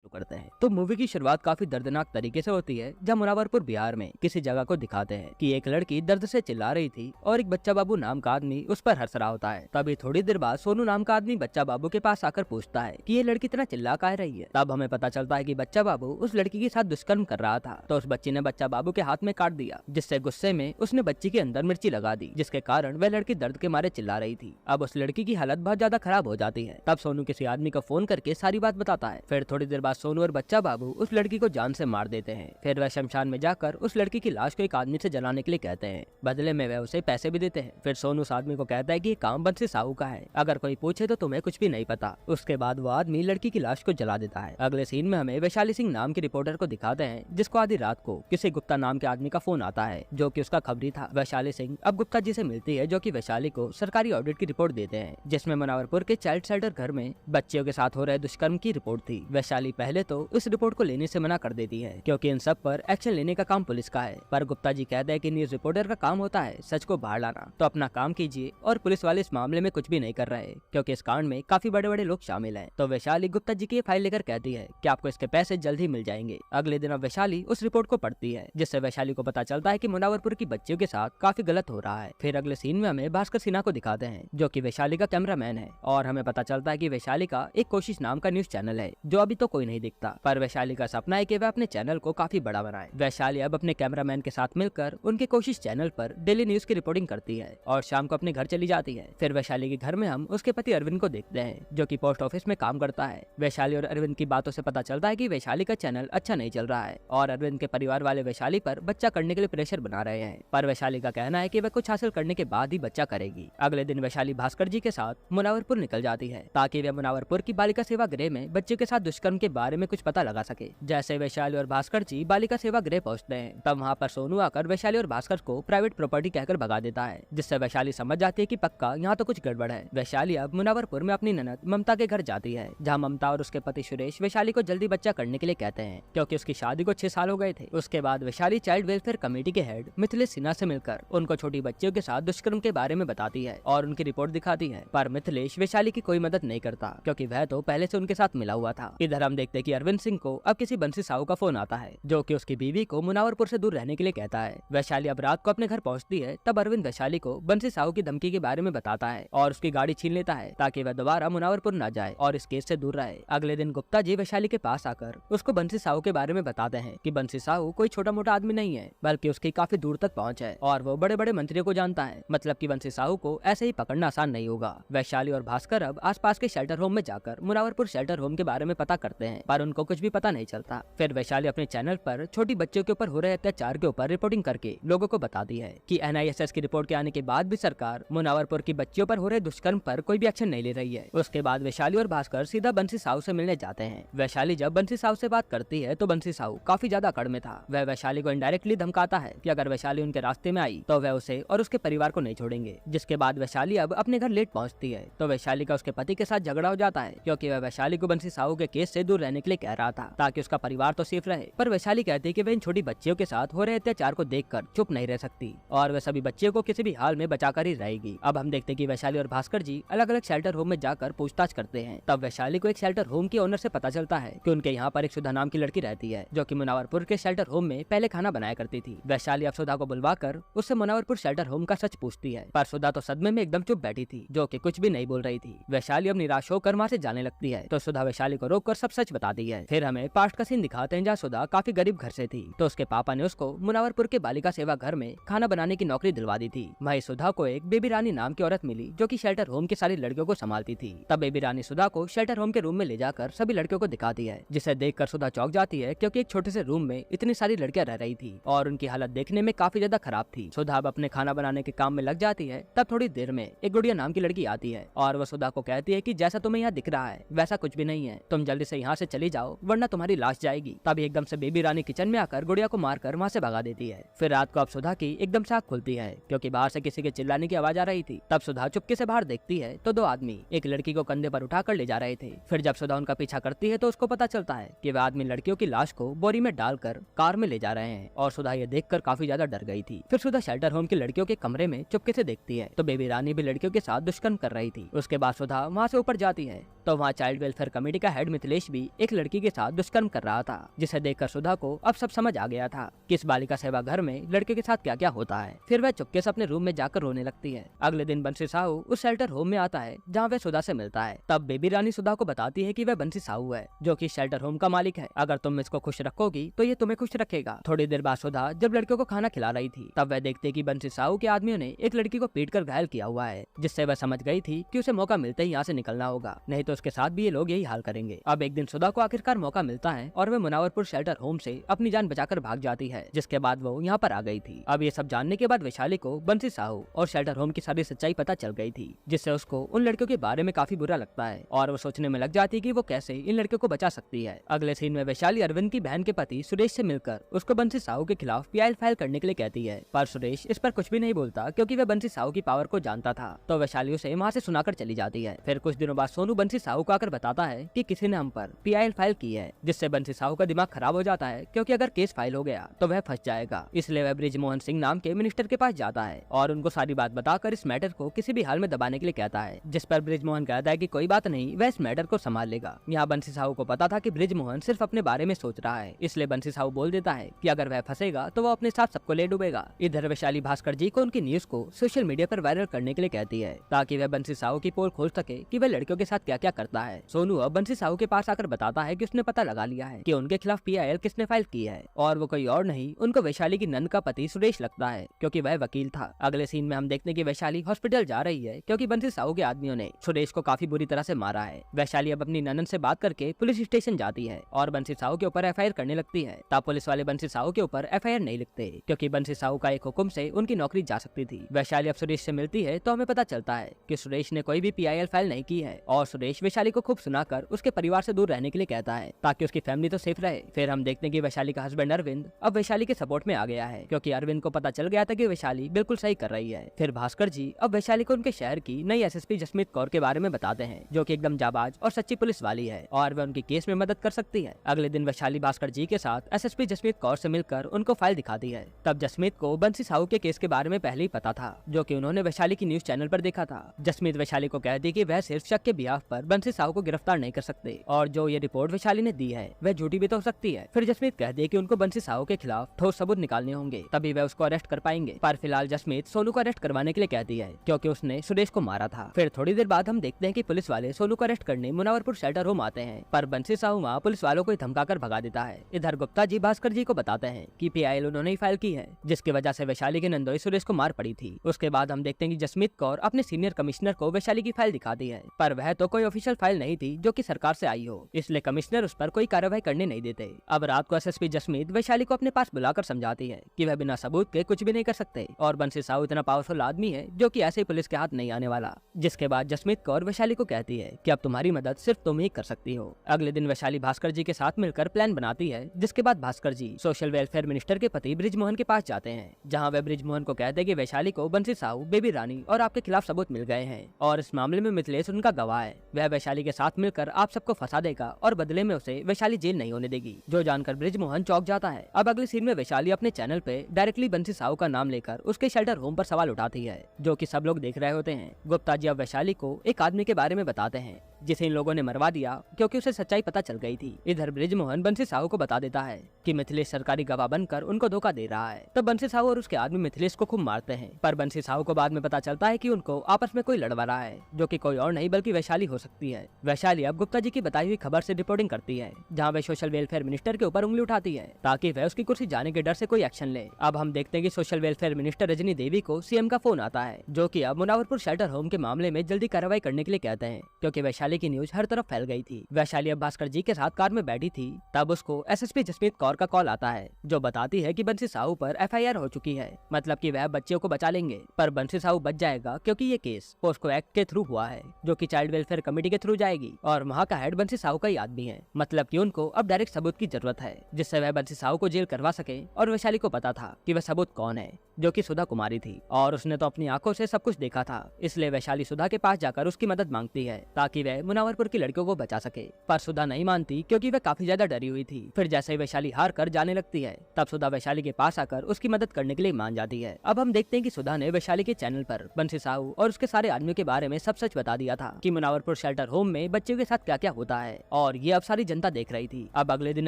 शुरू करते हैं। तो मूवी की शुरुआत काफी दर्दनाक तरीके से होती है, जहाँ मुनावरपुर बिहार में किसी जगह को दिखाते हैं कि एक लड़की दर्द से चिल्ला रही थी और एक बच्चा बाबू नाम का आदमी उस पर हंस रहा होता है। तभी थोड़ी देर बाद सोनू नाम का आदमी बच्चा बाबू के पास आकर पूछता है कि ये लड़की इतना चिल्ला काहे रही है। तब हमें पता चलता है कि बच्चा बाबू उस लड़की के साथ दुष्कर्म कर रहा था, तो उस बच्ची ने बच्चा बाबू के हाथ में काट दिया, जिससे गुस्से में उसने बच्ची के अंदर मिर्ची लगा दी, जिसके कारण वह लड़की दर्द के मारे चिल्ला रही थी। अब उस लड़की की हालत बहुत ज्यादा खराब हो जाती है। तब सोनू किसी आदमी को फोन करके सारी बात बताता है। फिर थोड़ी देर बाद सोनू और बच्चा बाबू उस लड़की को जान से मार देते हैं। फिर वह शमशान में जाकर उस लड़की की लाश को एक आदमी से जलाने के लिए कहते हैं, बदले में वह उसे पैसे भी देते हैं। फिर सोनू उस आदमी को कहता है कि ये काम बंसी साहू का है, अगर कोई पूछे तो तुम्हें कुछ भी नहीं पता। उसके बाद वो आदमी लड़की की लाश को जला देता है। अगले सीन में हमें वैशाली सिंह नाम के रिपोर्टर को दिखाते हैं, जिसको आधी रात को किसी गुप्ता नाम के आदमी का फोन आता है, जो कि उसका खबरी था। वैशाली सिंह अब गुप्ता जी से मिलती है, जो कि वैशाली को सरकारी ऑडिट की रिपोर्ट देते हैं, जिसमें मुनावरपुर के चाइल्ड शेल्टर घर में बच्चियों के साथ हो रहे दुष्कर्म की रिपोर्ट थी। वैशाली पहले तो इस रिपोर्ट को लेने से मना कर देती है, क्योंकि इन सब पर एक्शन लेने का काम पुलिस का है। पर गुप्ता जी कहते हैं कि न्यूज रिपोर्टर का काम होता है सच को बाहर लाना, तो अपना काम कीजिए। और पुलिस वाले इस मामले में कुछ भी नहीं कर रहे, क्योंकि इस कांड में काफी बड़े बड़े लोग शामिल हैं। तो वैशाली गुप्ता जी की फाइल लेकर कहती है कि आपको इसके पैसे जल्द ही मिल जाएंगे। अगले दिन अब वैशाली उस रिपोर्ट को पढ़ती है, जिससे वैशाली को पता चलता है कि मुनावरपुर की बच्चियों के साथ काफी गलत हो रहा है। फिर अगले सीन में हमें भास्कर सिन्हा को दिखाते हैं, जो कि वैशाली का कैमरामैन है, और हमें पता चलता है कि वैशाली का एक कोशिश नाम का न्यूज चैनल है, जो अभी तो कोई नहीं दिखता। पर वैशाली का सपना है कि वह अपने चैनल को काफी बड़ा बनाए। वैशाली अब अपने कैमरामैन के साथ मिलकर उनके कोशिश चैनल पर डेली न्यूज की रिपोर्टिंग करती है और शाम को अपने घर चली जाती है। फिर वैशाली के घर में हम उसके पति अरविंद को देखते हैं, जो कि पोस्ट ऑफिस में काम करता है। वैशाली और अरविंद की बातों से पता चलता है कि वैशाली का चैनल अच्छा नहीं चल रहा है, और अरविंद के परिवार वाले वैशाली पर बच्चा करने के लिए प्रेशर बना रहे हैं। पर वैशाली का कहना है कि वह कुछ हासिल करने के बाद ही बच्चा करेगी। अगले दिन वैशाली भास्कर जी के साथ मुनावरपुर निकल जाती है, ताकि वह मुनावरपुर की बालिका सेवा गृह में बच्चे के साथ दुष्कर्म के बारे में कुछ पता लगा सके। जैसे वैशाली और भास्कर जी बालिका सेवा गृह पहुंचते हैं, तब वहाँ पर सोनू आकर वैशाली और भास्कर को प्राइवेट प्रॉपर्टी कहकर भगा देता है, जिससे वैशाली समझ जाती है कि पक्का यहाँ तो कुछ गड़बड़ है। वैशाली अब मुनावरपुर में अपनी ननद ममता के घर जाती है, जहाँ ममता और उसके पति सुरेश वैशाली को जल्दी बच्चा करने के लिए कहते हैं, क्योंकि उसकी शादी को 6 साल हो गए थे। उसके बाद वैशाली चाइल्ड वेलफेयर कमेटी के हेड मिथिलेश सिन्हा से मिलकर उनको छोटी बच्चियों के साथ दुष्कर्म के बारे में बताती है और उनकी रिपोर्ट दिखाती है। पर मिथिलेश वैशाली की कोई मदद नहीं करता, क्योंकि वह तो पहले से उनके साथ मिला हुआ था। इधर हम देखते हैं कि अरविंद सिंह को अब किसी बंसी साहू का फोन आता है, जो कि उसकी बीवी को मुनावरपुर से दूर रहने के लिए कहता है। वैशाली अब रात को अपने घर पहुंचती है, तब अरविंद वैशाली को बंसी साहू की धमकी के बारे में बताता है और उसकी गाड़ी छीन लेता है, ताकि वह दोबारा मुनावरपुर न जाए और इस केस से दूर रहे। अगले दिन गुप्ता जी वैशाली के पास आकर उसको बंसी साहू के बारे में बताते हैं कि बंसी साहू कोई छोटा मोटा आदमी नहीं है, बल्कि उसकी काफी दूर तक पहुंच है और वो बड़े बड़े मंत्रियों को जानता है। मतलब कि बंसी साहू को ऐसे ही पकड़ना आसान नहीं होगा। वैशाली और भास्कर अब आसपास के शेल्टर होम में जाकर मुनावरपुर शेल्टर होम के बारे में पता करते हैं, पर उनको कुछ भी पता नहीं चलता। फिर वैशाली अपने चैनल पर छोटी बच्चियों के ऊपर हो रहे अत्याचार के ऊपर रिपोर्टिंग करके लोगों को बताती है कि NISS की रिपोर्ट के आने के बाद भी सरकार मुनावरपुर की बच्चियों पर हो रहे दुष्कर्म पर कोई भी एक्शन नहीं ले रही है। उसके बाद वैशाली और भास्कर सीधा बंसी साहू से मिलने जाते हैं। वैशाली जब बंसी साहू से बात करती है, तो बंसी साहू काफी ज्यादा अकड़ में था। वह वैशाली को इनडायरेक्टली धमकाता है कि अगर वैशाली उनके रास्ते में आई तो वह उसे और उसके परिवार को नहीं छोड़ेंगे। जिसके बाद वैशाली अब अपने घर लेट पहुंचती है, तो वैशाली का उसके पति के साथ झगड़ा हो जाता है, क्योंकि वह वैशाली को बंसी साहू के केस से दूर रहने के लिए कह रहा था, ताकि उसका परिवार तो सेफ रहे। पर वैशाली कहती है कि वह इन छोटी बच्चियों के साथ हो रहे अत्याचार को देखकर चुप नहीं रह सकती और वह सभी बच्चियों को किसी भी हाल में बचाकर ही रहेगी। अब हम देखते हैं कि वैशाली और भास्कर जी अलग अलग शेल्टर होम में जाकर पूछताछ करते हैं। तब वैशाली को एक शेल्टर होम के ओनर से पता चलता है कि उनके यहाँ पर एक सुधा नाम की लड़की रहती है, जो कि मुनावरपुर के शेल्टर होम में पहले खाना बनाया करती थी। वैशाली अब सुधा को बुलवाकर उससे मुनावरपुर शेल्टर होम का सच पूछती है, पर सुधा तो सदमे में एकदम चुप बैठी थी, जो कि कुछ भी नहीं बोल रही थी। वैशाली अब निराश होकर वहाँ से जाने लगती है, तो सुधा वैशाली को रोककर सब सच बताती है। फिर हमें पास्ट का सीन दिखाते हैं, जहाँ सुधा काफी गरीब घर से थी, तो उसके पापा ने उसको मुनावरपुर के बालिका सेवा घर में खाना बनाने की नौकरी दिलवा दी थी। वहीं सुधा को एक बेबी रानी नाम की औरत मिली, जो कि शेल्टर होम की सारी लड़कियों को संभालती थी। तब बेबी रानी सुधा को शेल्टर होम के रूम में ले जाकर सभी लड़कियों को दिखाती है, जिसे देखकर सुधा चौंक जाती है, क्योंकि एक छोटे से रूम में इतनी सारी लड़कियां रह रही थी और उनकी हालत देखने में काफी ज्यादा खराब थी। सुधा अब अपने खाना बनाने के काम में लग जाती है। तब थोड़ी देर में एक गुड़िया नाम की लड़की आती है और वह सुधा को कहती है कि जैसा तुम्हें यहाँ दिख रहा है वैसा कुछ भी नहीं है, तुम जल्दी से यहाँ से चली जाओ वरना तुम्हारी लाश जाएगी। तभी एकदम से बेबी रानी किचन में आकर गुड़िया को मारकर वहाँ से भगा देती है। फिर रात को अब सुधा की एकदम से आँख खुलती है, क्योंकि बाहर से किसी के चिल्लाने की आवाज आ रही थी। तब सुधा चुपके से बाहर देखती है तो 2 आदमी एक लड़की को कंधे पर उठाकर ले जा रहे थे। फिर जब सुधा उनका पीछा करती है तो उसको पता चलता है कि वह आदमी लड़कियों की लाश को बोरी में डालकर कार में ले जा रहे हैं, और सुधा ये देखकर काफी ज्यादा डर गई थी। फिर सुधा शेल्टर होम की लड़कियों के कमरे में चुपके से देखती है तो बेबी रानी भी लड़कियों के साथ दुष्कर्म कर रही थी। उसके बाद सुधा वहाँ से ऊपर जाती है तो वहाँ चाइल्ड वेलफेयर कमेटी का हेड मिथिलेश भी एक लड़की के के साथ दुष्कर्म कर रहा था, जिसे देखकर सुधा को अब सब समझ आ गया था कि इस बालिका सेवा घर में लड़के के साथ क्या क्या होता है। फिर वह चुपके से अपने रूम में जाकर रोने लगती है। अगले दिन बंसी साहू उस शेल्टर होम में आता है जहाँ वह सुधा से मिलता है। तब बेबी रानी सुधा को बताती है कि वह बंसी साहू है, जो कि शेल्टर होम का मालिक है। अगर तुम इसको खुश रखोगी तो ये तुम्हें खुश रखेगा। थोड़ी देर बाद सुधा जब लड़कियों को खाना खिला रही थी, तब वह देखते कि बंसी साहू के आदमियों ने एक लड़की को पीटकर घायल किया हुआ है, जिससे वह समझ गई थी कि उसे मौका मिलते ही यहाँ से निकलना होगा, नहीं तो उसके साथ भी ये लोग यही हाल करेंगे। अब एक दिन सुधा को आखिरकार मौका मिलता है और वह मुनावरपुर शेल्टर होम से अपनी जान बचाकर भाग जाती है, जिसके बाद वो यहाँ पर आ गई थी। अब ये सब जानने के बाद वैशाली को बंसी साहू और शेल्टर होम की सारी सच्चाई पता चल गई थी, जिससे उसको उन लड़कियों के बारे में काफी बुरा लगता है और वो सोचने में लग जाती है कि वो कैसे इन लड़कियों को बचा सकती है। अगले सीन में वैशाली अरविंद की बहन के पति सुरेश से मिलकर उसको बंसी साहू के खिलाफ पीआईएल फाइल करने के लिए कहती है, पर सुरेश इस पर कुछ भी नहीं बोलता क्योंकि वह बंसी साहू की पावर को जानता था। तो वैशाली उसे वहाँ से सुनाकर चली जाती है। फिर कुछ दिनों बाद सोनू बंसी साहू को आकर बताता है कि किसी ने हम पर पीआईएल फाइल की है, जिससे बंसी साहू का दिमाग खराब हो जाता है क्योंकि अगर केस फाइल हो गया तो वह फंस जाएगा। इसलिए वह बृजमोहन सिंह नाम के मिनिस्टर के पास जाता है और उनको सारी बात बताकर इस मैटर को किसी भी हाल में दबाने के लिए कहता है, जिस पर बृजमोहन कहता है कि कोई बात नहीं, वह इस मैटर को संभाल लेगा। यहाँ बंसी साहू को पता था कि बृजमोहन सिर्फ अपने बारे में सोच रहा है, इसलिए बंसी साहू बोल देता है कि अगर वह फंसेगा तो वो अपने साथ सबको ले डूबेगा। इधर वैशाली भास्कर जी को उनकी न्यूज को सोशल मीडिया पर वायरल करने के लिए कहती है, ताकि वह बंसी साहू की पोल खोल सके कि वह लड़कियों के साथ क्या क्या करता है। सोनू अब बंसी साहू के पास आकर बताता है कि उसने पता लगा लिया है कि उनके खिलाफ पीआईएल किसने फाइल की है, और वो कोई और नहीं, उनको वैशाली की नंद का पति सुरेश लगता है, क्योंकि वह वकील था। अगले सीन में हम देखते हैं कि वैशाली हॉस्पिटल जा रही है क्योंकि बंसी साहू के आदमियों ने सुरेश को काफी बुरी तरह से मारा है। वैशाली अब अपनी ननद से बात करके पुलिस स्टेशन जाती है और बंसी साहू के ऊपर एफआईआर करने लगती है। तब पुलिस वाले बंसी साहू के ऊपर एफआईआर नहीं लिखते क्योंकि बंसी साहू का एक हुक्म से उनकी नौकरी जा सकती थी। वैशाली अब सुरेश से मिलती है तो हमें पता चलता है कि सुरेश ने कोई भी पीआईएल फाइल नहीं की है और सुरेश वैशाली को खूब सुनाकर उसके परिवार से दूर रहने के लिए कहता है ताकि उसकी फैमिली तो सेफ रहे। फिर हम देखते हैं कि वैशाली का हस्बैंड अरविंद अब वैशाली के सपोर्ट में आ गया है क्योंकि अरविंद को पता चल गया था कि वैशाली बिल्कुल सही कर रही है। फिर भास्कर जी अब वैशाली को उनके शहर की नई एसएसपी जसमीत कौर के बारे में बताते हैं, जो कि एकदम जाबाज और सच्ची पुलिस वाली है और वह उनकी केस में मदद कर सकती है। अगले दिन वैशाली भास्कर जी के साथ एसएसपी जसमीत कौर से मिलकर उनको फाइल दिखाती है। तब जसमीत को बंसी साहू के केस के बारे में पहले ही पता था, जो कि उन्होंने वैशाली की न्यूज चैनल पर देखा था। जसमीत वैशाली को कहती कि वह सिर्फ शक के बिहाफ पर बंसी साहू को गिरफ्तार नहीं कर सकते और जो ये रिपोर्ट वैशाली ने दी है वह झूठी भी तो हो सकती है। फिर जसमीत कहती है कि उनको बंसी साहू के खिलाफ ठोस सबूत निकालने होंगे, तभी वह उसको अरेस्ट कर पाएंगे। पर फिलहाल जसमीत सोनू को अरेस्ट करवाने के लिए कहती है क्योंकि उसने सुरेश को मारा था। फिर थोड़ी देर बाद हम देखते हैं कि पुलिस वाले सोनू को अरेस्ट करने मुनावरपुर शेल्टर होम आते हैं, पर बंसी साहू वहाँ पुलिस वालों को धमकाकर भगा देता है। इधर गुप्ता जी भास्कर जी को बताते हैं कि पीआईएल उन्होंने ही फाइल की है, जिसकी वजह से वैशाली के नंदोई सुरेश को मार पड़ी थी। उसके बाद हम देखते हैं कि जसमीत कौर अपने सीनियर कमिश्नर को वैशाली की फाइल दिखाती है, पर वह तो कोई ऑफिशियल फाइल नहीं थी जो कि सरकार से आई हो, इसलिए कमिश्नर उस पर कोई कार्रवाई करने नहीं देते। अब रात को एसएसपी जसमीत वैशाली को अपने पास बुलाकर समझाती है कि वह बिना सबूत के कुछ भी नहीं कर सकते और बंसी साहू इतना पावरफुल आदमी है जो कि ऐसे ही पुलिस के हाथ नहीं आने वाला। जिसके बाद जसमीत कौर वैशाली को कहती है कि अब तुम्हारी मदद सिर्फ तुम ही कर सकती हो। अगले दिन वैशाली भास्कर जी के साथ मिलकर प्लान बनाती है, जिसके बाद भास्कर जी सोशल वेलफेयर मिनिस्टर के पति बृजमोहन के पास जाते हैं, जहाँ वह बृजमोहन को कहते हैं कि वैशाली को बंसी साहू, बेबी रानी और आपके खिलाफ सबूत मिल गए हैं और इस मामले में मिथिलेश उनका गवाह है। वह वैशाली के साथ मिलकर आप सबको फंसा देगा और बदले में उसे वैशाली जेल नहीं होने देगी, जो जानकर बृजमोहन चौंक जाता है। अब अगले सीन में वैशाली अपने चैनल पे डायरेक्टली बंसी साहू का नाम लेकर उसके शेल्टर होम पर सवाल उठाती है, जो कि सब लोग देख रहे होते हैं। गुप्ता जी अब वैशाली को एक आदमी के बारे में बताते हैं जिसे इन लोगों ने मरवा दिया क्योंकि उसे सच्चाई पता चल गई थी। इधर बृजमोहन बंसी साहू को बता देता है कि मिथिलेश सरकारी गवाह बनकर उनको धोखा दे रहा है। तब बंसी साहू और उसके आदमी मिथिलेश को खूब मारते हैं, पर बंसी साहू को बाद में पता चलता है कि उनको आपस में कोई लड़वा रहा है, जो कि कोई और नहीं बल्कि वैशाली हो सकती है। वैशाली अब गुप्ता जी की बताई हुई खबर से रिपोर्टिंग करती है, जहाँ वह सोशल वेलफेयर मिनिस्टर के ऊपर उंगली उठाती है ताकि वह उसकी कुर्सी जाने के डर से कोई एक्शन ले। अब हम देखते हैं कि social welfare minister Rajni Devi को सीएम का फोन आता है, जो कि अब मुनावरपुर शेल्टर होम के मामले में जल्दी कार्रवाई करने के लिए कहते हैं क्योंकि वैशाली की न्यूज हर तरफ फैल गई थी। वैशाली अब भास्कर जी के साथ कार में बैठी थी, तब उसको एसएसपी जसमीत कौर का कॉल आता है, जो बताती है कि बंसी साहू पर एफआईआर हो चुकी है, मतलब कि वह बच्चियों को बचा लेंगे। पर बंसी साहू बच जाएगा क्योंकि ये केस पोस्को एक्ट के थ्रू हुआ है, जो कि चाइल्ड वेलफेयर कमेटी के थ्रू जाएगी और वहाँ का हेड बंसी साहू का ही आदमी है, मतलब कि उनको अब डायरेक्ट सबूत की जरूरत है जिससे वह बंसी साहू को जेल करवा सके। और वैशाली को पता था कि वह सबूत कौन है, जो कि सुधा कुमारी थी और उसने तो अपनी आंखों से सब कुछ देखा था, इसलिए वैशाली सुधा के पास जाकर उसकी मदद मांगती है ताकि वह है मुनावरपुर की लड़कियों को बचा सके। पर सुधा नहीं मानती क्योंकि वह काफी ज्यादा डरी हुई थी। फिर जैसे ही वैशाली हार कर जाने लगती है तब सुधा वैशाली के पास आकर उसकी मदद करने के लिए मान जाती है। अब हम देखते हैं कि सुधा ने वैशाली के चैनल पर बंसी साहू और उसके सारे आदमियों के बारे में सब सच बता दिया था कि मुनावरपुर शेल्टर होम में बच्चों के साथ क्या क्या होता है, और ये अब सारी जनता देख रही थी। अब अगले दिन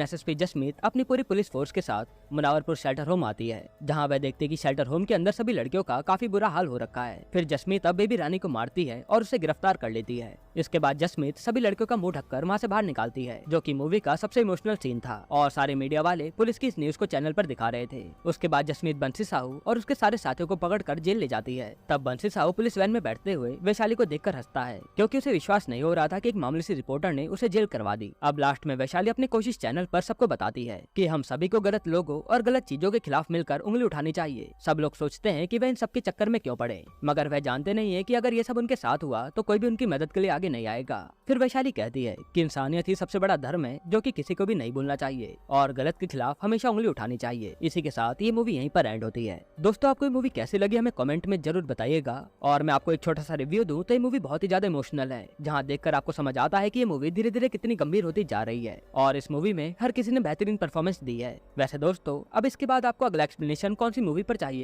एसएसपी जसमीत अपनी पूरी पुलिस फोर्स के साथ मुनावरपुर शेल्टर होम आती है, जहाँ वह देखते कि शेल्टर होम के अंदर सभी लड़कियों का काफी बुरा हाल हो रखा है। फिर जसमीत अब बेबी रानी को मारती है और उसे गिरफ्तार कर लेती है। इसके बाद जसमीत सभी लड़कियों का मुंह ढककर वहाँ से बाहर निकालती है, जो कि मूवी का सबसे इमोशनल सीन था और सारे मीडिया वाले पुलिस की इस न्यूज को चैनल पर दिखा रहे थे। उसके बाद जसमीत बंसी साहू और उसके सारे साथियों को पकड़कर जेल ले जाती है। तब बंसी साहू पुलिस वैन में बैठते हुए वैशाली को देखकर हंसता है, क्योंकि उसे विश्वास नहीं हो रहा था कि एक मामूली सी रिपोर्टर ने उसे जेल करवा दी। अब लास्ट में वैशाली अपनी कोशिश चैनल पर सबको बताती है कि हम सभी को गलत लोगों और गलत चीजों के खिलाफ मिलकर उंगली उठानी चाहिए। सब लोग सोचते हैं कि वह इन सबके चक्कर में क्यों पड़े, मगर वह जानते नहीं है कि अगर ये सब उनके साथ हुआ तो कोई भी उनकी मदद के लिए आगे नहीं आएगा। फिर वैशाली कहती है कि इंसानियत ही सबसे बड़ा धर्म है, जो कि किसी को भी नहीं भूलना चाहिए और गलत के खिलाफ हमेशा उंगली उठानी चाहिए। इसी के साथ ये मूवी यहीं पर एंड होती है। दोस्तों, आपको ये मूवी कैसी लगी हमें कमेंट में जरूर बताइएगा। और मैं आपको एक छोटा सा रिव्यू दूं तो ये मूवी बहुत ही ज्यादा इमोशनल है, जहां देखकर आपको समझ आता है कि ये मूवी धीरे धीरे कितनी गंभीर होती जा रही है और इस मूवी में हर किसी ने बेहतरीन परफॉर्मेंस दी है। वैसे दोस्तों, अब इसके बाद आपको अगला एक्सप्लेनेशन कौन सी मूवी पर चाहिए